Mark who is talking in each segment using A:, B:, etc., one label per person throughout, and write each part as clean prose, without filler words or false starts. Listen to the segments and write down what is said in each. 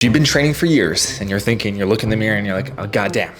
A: You've been training for years and you're looking in the mirror and you're like, oh, goddamn,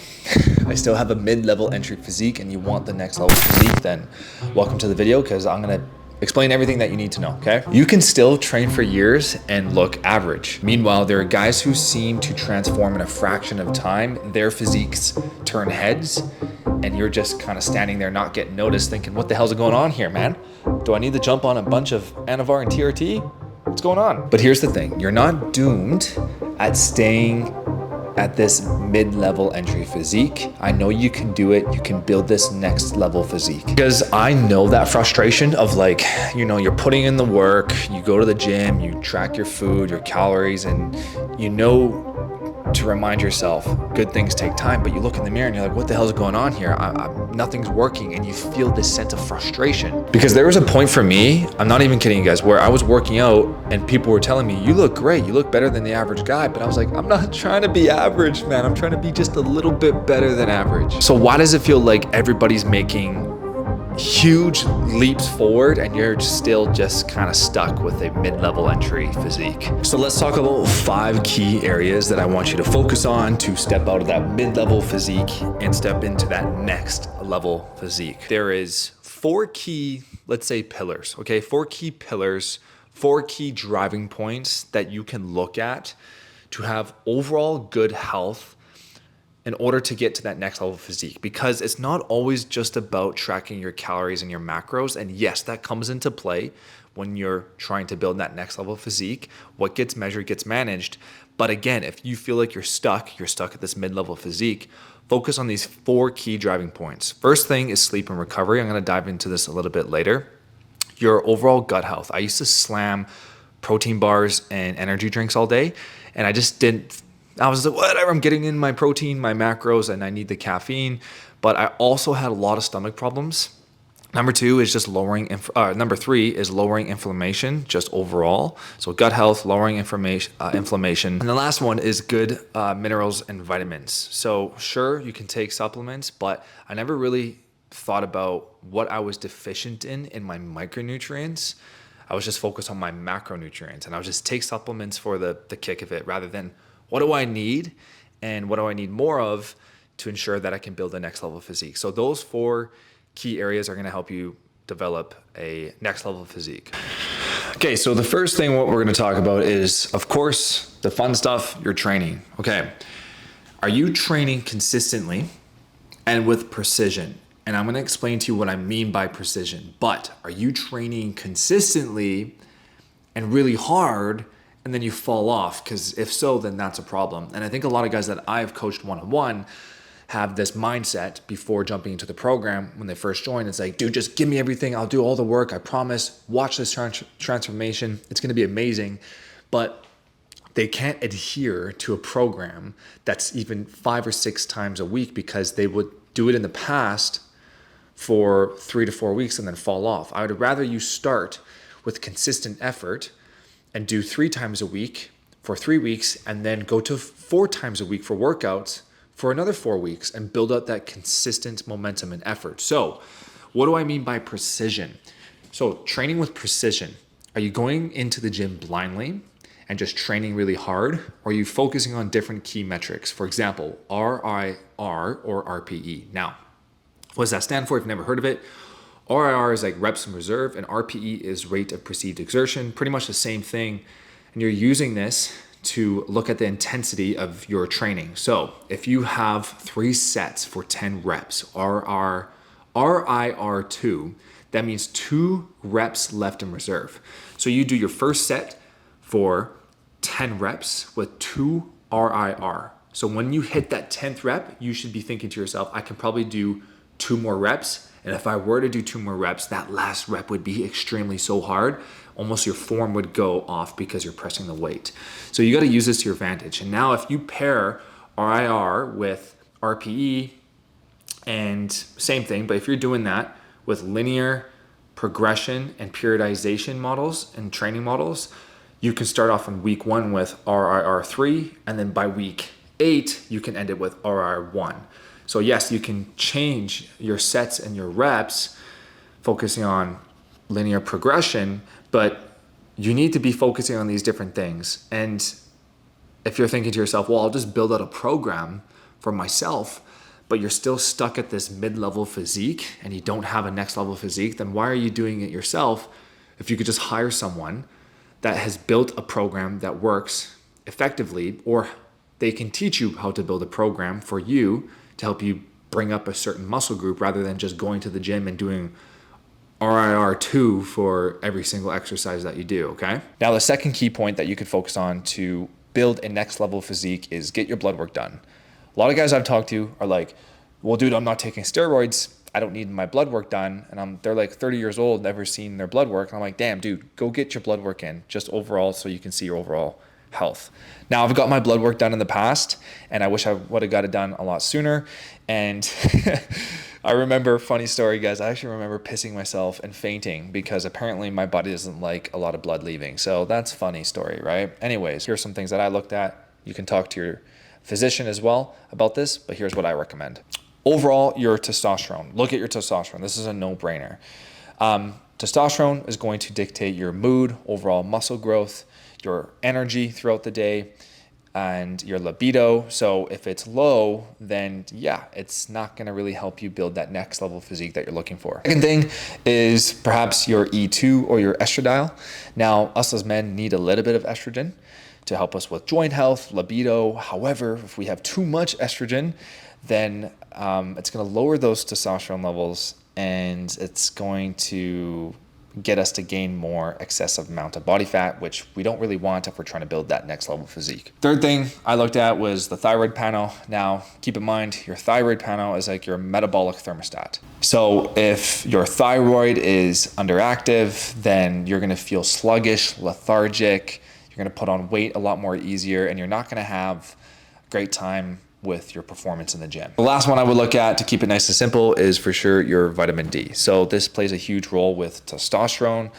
A: I still have a mid-level entry physique and you want the next level physique, then welcome to the video because I'm gonna explain everything that you need to know, okay? You can still train for years and look average. Meanwhile, there are guys who seem to transform in a fraction of time. Their physiques turn heads and you're just kind of standing there not getting noticed thinking, what the hell's going on here, man? Do I need to jump on a bunch of Anavar and TRT? What's going on? But here's the thing, you're not doomed at staying at this mid-level entry physique. I know you can do it. You can build this next level physique. Because I know that frustration of like, you're putting in the work, you go to the gym, you track your food, your calories, and to remind yourself, good things take time, but you look in the mirror and you're like, what the hell is going on here? Nothing's working, and you feel this sense of frustration. Because there was a point for me, I'm not even kidding you guys, where I was working out and people were telling me, you look great, you look better than the average guy, but I was like, I'm not trying to be average, man. I'm trying to be just a little bit better than average. So why does it feel like everybody's making huge leaps forward and you're still just kind of stuck with a mid-level entry physique? So let's talk about 5 key areas that I want you to focus on to step out of that mid-level physique and step into that next level physique. There is 4 key, let's say, pillars, okay? 4 key pillars, 4 key driving points that you can look at to have overall good health in order to get to that next level physique, because it's not always just about tracking your calories and your macros. And yes, that comes into play when you're trying to build that next level physique. What gets measured gets managed. But again, if you feel like you're stuck at this mid-level physique, focus on these 4 key driving points. First thing is sleep and recovery. I'm going to dive into this a little bit later. Your overall gut health. I used to slam protein bars and energy drinks all day, and I was like, whatever, I'm getting in my protein, my macros, and I need the caffeine. But I also had a lot of stomach problems. Number 3 is lowering inflammation just overall. So gut health, lowering inflammation. And the last one is good minerals and vitamins. So sure, you can take supplements, but I never really thought about what I was deficient in my micronutrients. I was just focused on my macronutrients, and I would just take supplements for the kick of it rather than what do I need and what do I need more of to ensure that I can build the next level physique. So those 4 key areas are going to help you develop a next level physique. Okay, so the first thing what we're going to talk about is, of course, the fun stuff, your training. Okay, are you training consistently and with precision? And I'm going to explain to you what I mean by precision. But are you training consistently and really hard and then you fall off? Because if so, then that's a problem. And I think a lot of guys that I've coached one-on-one have this mindset before jumping into the program when they first join. It's like, dude, just give me everything. I'll do all the work. I promise. Watch this transformation. It's going to be amazing. But they can't adhere to a program that's even 5 or 6 times a week because they would do it in the past for 3 to 4 weeks and then fall off. I would rather you start with consistent effort and do 3 times a week for 3 weeks and then go to 4 times a week for workouts for another 4 weeks and build up that consistent momentum and effort. So what do I mean by precision? So training with precision. Are you going into the gym blindly and just training really hard? Or are you focusing on different key metrics? For example, RIR or RPE. Now, what does that stand for if you've never heard of it? RIR is like reps in reserve, and RPE is rate of perceived exertion, pretty much the same thing. And you're using this to look at the intensity of your training. So if you have 3 sets for 10 reps, RIR2, that means 2 reps left in reserve. So you do your first set for 10 reps with 2 RIR. So when you hit that 10th rep, you should be thinking to yourself, I can probably do 2 more reps. And if I were to do 2 more reps, that last rep would be extremely so hard. Almost your form would go off because you're pressing the weight. So you got to use this to your advantage. And now if you pair RIR with RPE and same thing, but if you're doing that with linear progression and periodization models and training models, you can start off in week 1 with RIR3, and then by week 8, you can end it with RIR1. So yes, you can change your sets and your reps focusing on linear progression, but you need to be focusing on these different things. And if you're thinking to yourself, well, I'll just build out a program for myself, but you're still stuck at this mid-level physique and you don't have a next level physique, then why are you doing it yourself if you could just hire someone that has built a program that works effectively, or they can teach you how to build a program for you to help you bring up a certain muscle group rather than just going to the gym and doing RIR2 for every single exercise that you do, okay? Now, the second key point that you could focus on to build a next level physique is get your blood work done. A lot of guys I've talked to are like, well, dude, I'm not taking steroids. I don't need my blood work done. And they're like 30 years old, never seen their blood work. And I'm like, damn, dude, go get your blood work in just overall so you can see your overall health. Now, I've got my blood work done in the past and I wish I would have got it done a lot sooner. And I remember, funny story, guys, I actually remember pissing myself and fainting because apparently my body doesn't like a lot of blood leaving. So that's a funny story, right? Anyways, here's some things that I looked at. You can talk to your physician as well about this, but here's what I recommend. Overall, your testosterone. Look at your testosterone. This is a no-brainer. Testosterone is going to dictate your mood, overall muscle growth, your energy throughout the day, and your libido. So if it's low, then yeah, it's not going to really help you build that next level physique that you're looking for. Second thing is perhaps your E2 or your estradiol. Now, us as men need a little bit of estrogen to help us with joint health, libido. However, if we have too much estrogen, then it's going to lower those testosterone levels and it's going to get us to gain more excessive amount of body fat, which we don't really want if we're trying to build that next level physique. Third thing I looked at was the thyroid panel. Now, keep in mind, your thyroid panel is like your metabolic thermostat. So if your thyroid is underactive, then you're going to feel sluggish, lethargic. You're going to put on weight a lot more easier, and you're not going to have a great time with your performance in the gym. The last one I would look at to keep it nice and simple is for sure your vitamin D. So this plays a huge role with testosterone,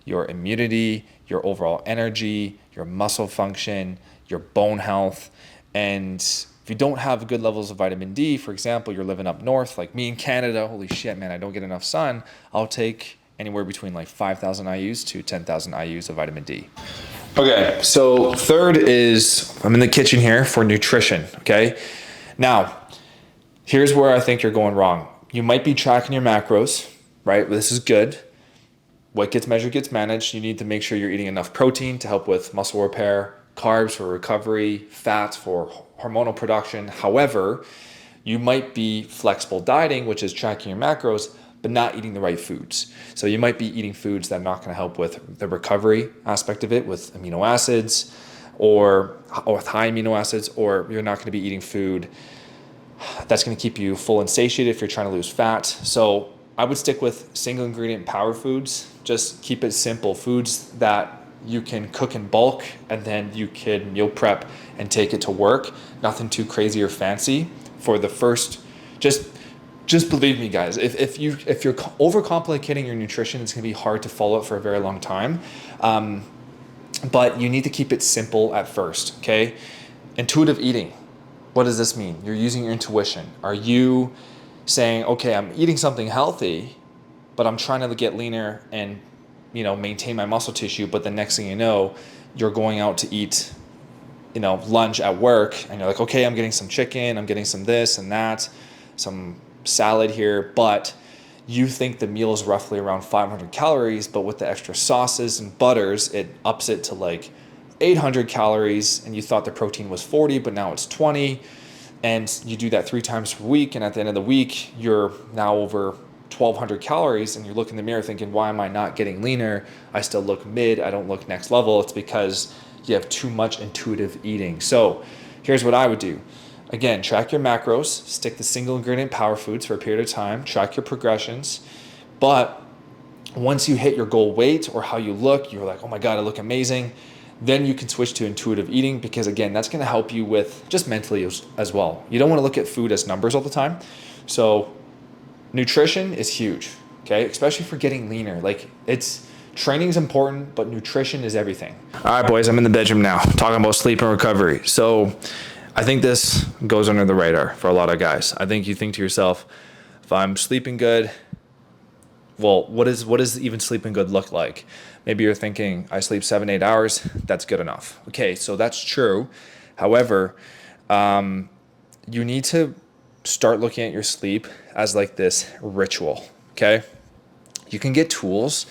A: your immunity, your overall energy, your muscle function, your bone health. And if you don't have good levels of vitamin D, for example, you're living up north, like me in Canada, holy shit, man, I don't get enough sun. I'll take anywhere between like 5,000 IUs to 10,000 IUs of vitamin D. Okay, so third is, I'm in the kitchen here for nutrition, okay? Now, here's where I think you're going wrong. You might be tracking your macros, right? This is good. What gets measured gets managed. You need to make sure you're eating enough protein to help with muscle repair, carbs for recovery, fats for hormonal production. However, you might be flexible dieting, which is tracking your macros, but not eating the right foods. So you might be eating foods that are not gonna help with the recovery aspect of it with amino acids or with high amino acids, or you're not gonna be eating food that's gonna keep you full and satiated if you're trying to lose fat. So I would stick with single ingredient power foods. Just keep it simple. Foods that you can cook in bulk and then you can meal prep and take it to work. Nothing too crazy or fancy for the first, just believe me, guys, if you're overcomplicating your nutrition, it's gonna be hard to follow it for a very long time. But you need to keep it simple at first, okay? Intuitive eating. What does this mean? You're using your intuition. Are you saying, okay, I'm eating something healthy, but I'm trying to get leaner and, maintain my muscle tissue, but the next thing you know, you're going out to eat, lunch at work, and you're like, okay, I'm getting some chicken, I'm getting some this and that, some salad here, but you think the meal is roughly around 500 calories, but with the extra sauces and butters, it ups it to like 800 calories, and you thought the protein was 40, but now it's 20, and you do that 3 times per week, and at the end of the week, you're now over 1,200 calories, and you look in the mirror thinking, why am I not getting leaner? I still look mid, I don't look next level. It's because you have too much intuitive eating. So here's what I would do. Again, track your macros, stick to single ingredient power foods for a period of time, track your progressions. But once you hit your goal weight or how you look, you're like, oh my God, I look amazing. Then you can switch to intuitive eating, because again, that's gonna help you with just mentally as well. You don't wanna look at food as numbers all the time. So nutrition is huge, okay? Especially for getting leaner. Training is important, but nutrition is everything. All right, boys, I'm in the bedroom now, talking about sleep and recovery. So I think this goes under the radar for a lot of guys. I think you think to yourself, if I'm sleeping good, well, what does even sleeping good look like? Maybe you're thinking, I sleep 7-8 hours, that's good enough. Okay, so that's true. However, you need to start looking at your sleep as like this ritual, okay? You can get tools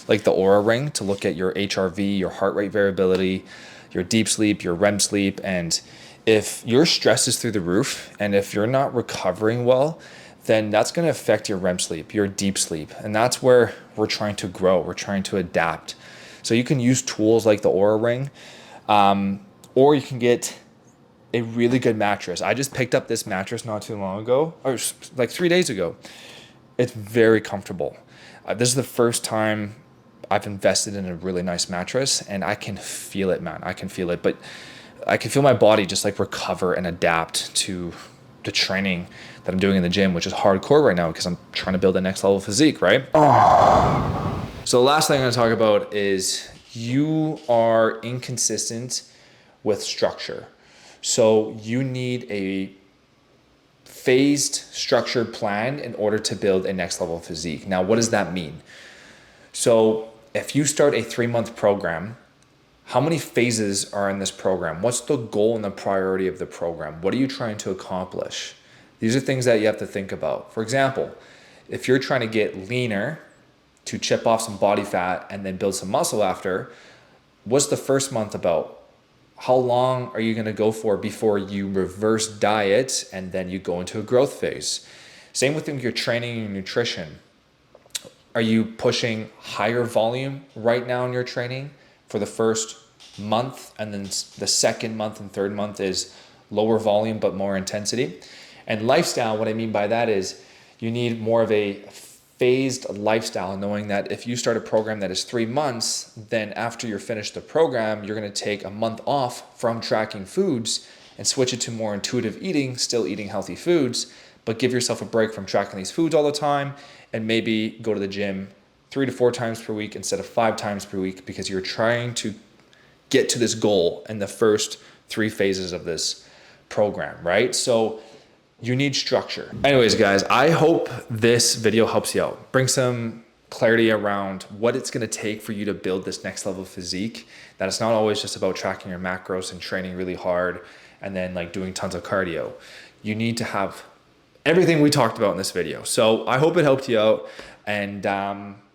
A: like the Aura Ring to look at your HRV, your heart rate variability, your deep sleep, your REM sleep. And if your stress is through the roof and if you're not recovering well, then that's going to affect your REM sleep, your deep sleep. And that's where we're trying to grow. We're trying to adapt. So you can use tools like the Aura Ring, or you can get a really good mattress. I just picked up this mattress not too long ago, or like 3 days ago. It's very comfortable. This is the first time I've invested in a really nice mattress, and I can feel it, man. I can feel it, but I can feel my body just like recover and adapt to the training that I'm doing in the gym, which is hardcore right now because I'm trying to build the next level physique, right? So the last thing I'm going to talk about is you are inconsistent with structure. So you need a phased, structured plan in order to build a next level physique. Now, what does that mean? So if you start a 3-month program, how many phases are in this program? What's the goal and the priority of the program? What are you trying to accomplish? These are things that you have to think about. For example, if you're trying to get leaner to chip off some body fat and then build some muscle after, what's the first month about? How long are you going to go for before you reverse diet and then you go into a growth phase? Same with your training and nutrition. Are you pushing higher volume right now in your training for the first month, and then the second month and third month is lower volume but more intensity? And lifestyle, what I mean by that is you need more of a phased lifestyle, knowing that if you start a program that is 3 months, then after you're finished the program, you're going to take a month off from tracking foods and switch it to more intuitive eating, still eating healthy foods, but give yourself a break from tracking these foods all the time, and maybe go to the gym 3 to 4 times per week instead of 5 times per week, because you're trying to get to this goal in the first 3 phases of this program, right? So you need structure. Anyways, guys, I hope this video helps you out. Bring some clarity around what it's going to take for you to build this next level physique. That it's not always just about tracking your macros and training really hard and then like doing tons of cardio. You need to have everything we talked about in this video. So I hope it helped you out. And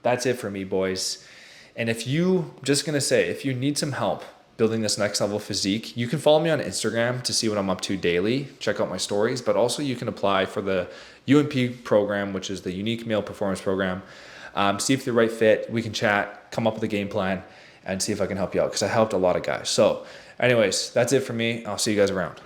A: that's it for me, boys. And if you need some help building this next level physique, you can follow me on Instagram to see what I'm up to daily. Check out my stories, but also you can apply for the UMP program, which is the Unique Male Performance Program. See if you're the right fit. We can chat, come up with a game plan, and see if I can help you out, because I helped a lot of guys. So anyways, that's it for me. I'll see you guys around.